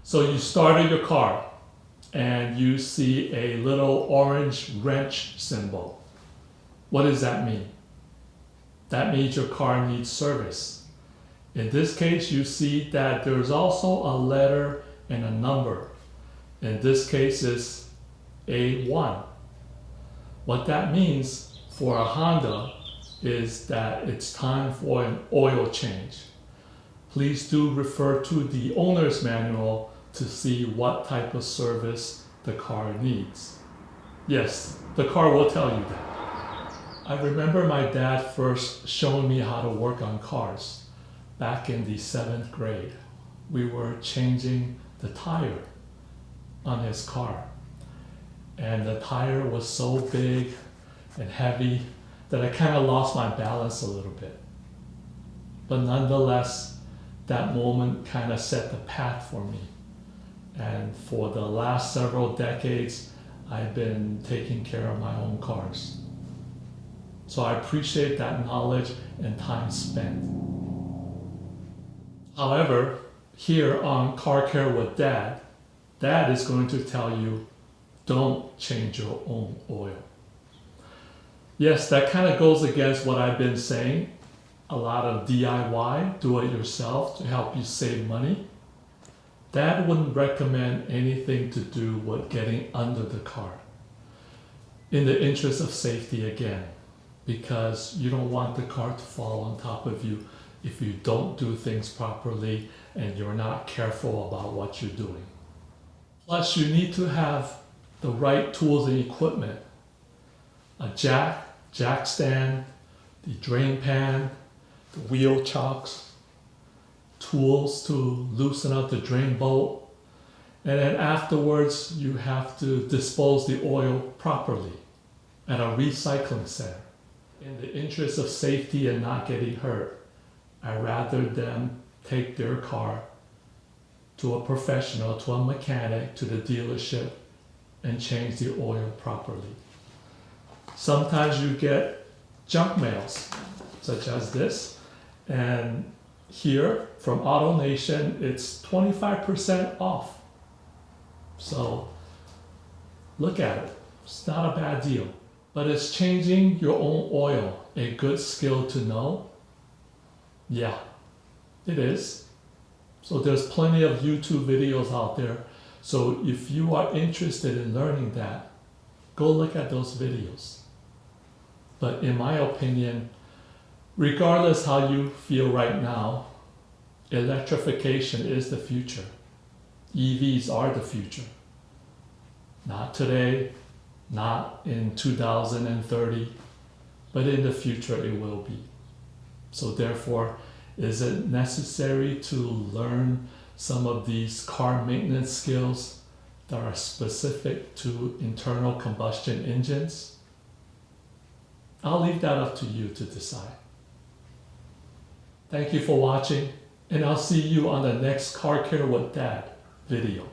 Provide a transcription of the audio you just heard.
So you started your car and you see a little orange wrench symbol. What does that mean? That means your car needs service. In this case, you see that there's also a letter and a number. In this case, it's A1. What that means for a Honda is that it's time for an oil change. Please do refer to the owner's manual to see what type of service the car needs. Yes, the car will tell you that. I remember my dad first showing me how to work on cars back in the 7th grade. We were changing the tire on his car. And the tire was so big and heavy that I kind of lost my balance a little bit. But nonetheless, that moment kind of set the path for me. And for the last several decades, I've been taking care of my own cars. So I appreciate that knowledge and time spent. However, here on Car Care with Dad, Dad is going to tell you, don't change your own oil. Yes, that kind of goes against what I've been saying. A lot of DIY, do it yourself, to help you save money. Dad wouldn't recommend anything to do with getting under the car. In the interest of safety again, because you don't want the car to fall on top of you if you don't do things properly and you're not careful about what you're doing. Plus, you need to have the right tools and equipment. A jack stand, the drain pan, the wheel chocks, tools to loosen up the drain bolt, and then afterwards you have to dispose the oil properly at a recycling center. In the interest of safety and not getting hurt, I'd rather them take their car to a professional, to a mechanic, to the dealership, and change the oil properly. Sometimes you get junk mails, such as this, and here from AutoNation, it's 25% off. So look at it. It's not a bad deal. But is changing your own oil a good skill to know? Yeah, it is. So there's plenty of YouTube videos out there. So if you are interested in learning that, go look at those videos. But in my opinion, regardless how you feel right now, electrification is the future. EVs are the future. Not today, not in 2030, but in the future it will be. So therefore, is it necessary to learn some of these car maintenance skills that are specific to internal combustion engines? I'll leave that up to you to decide. Thank you for watching, and I'll see you on the next Car Care with Dad video.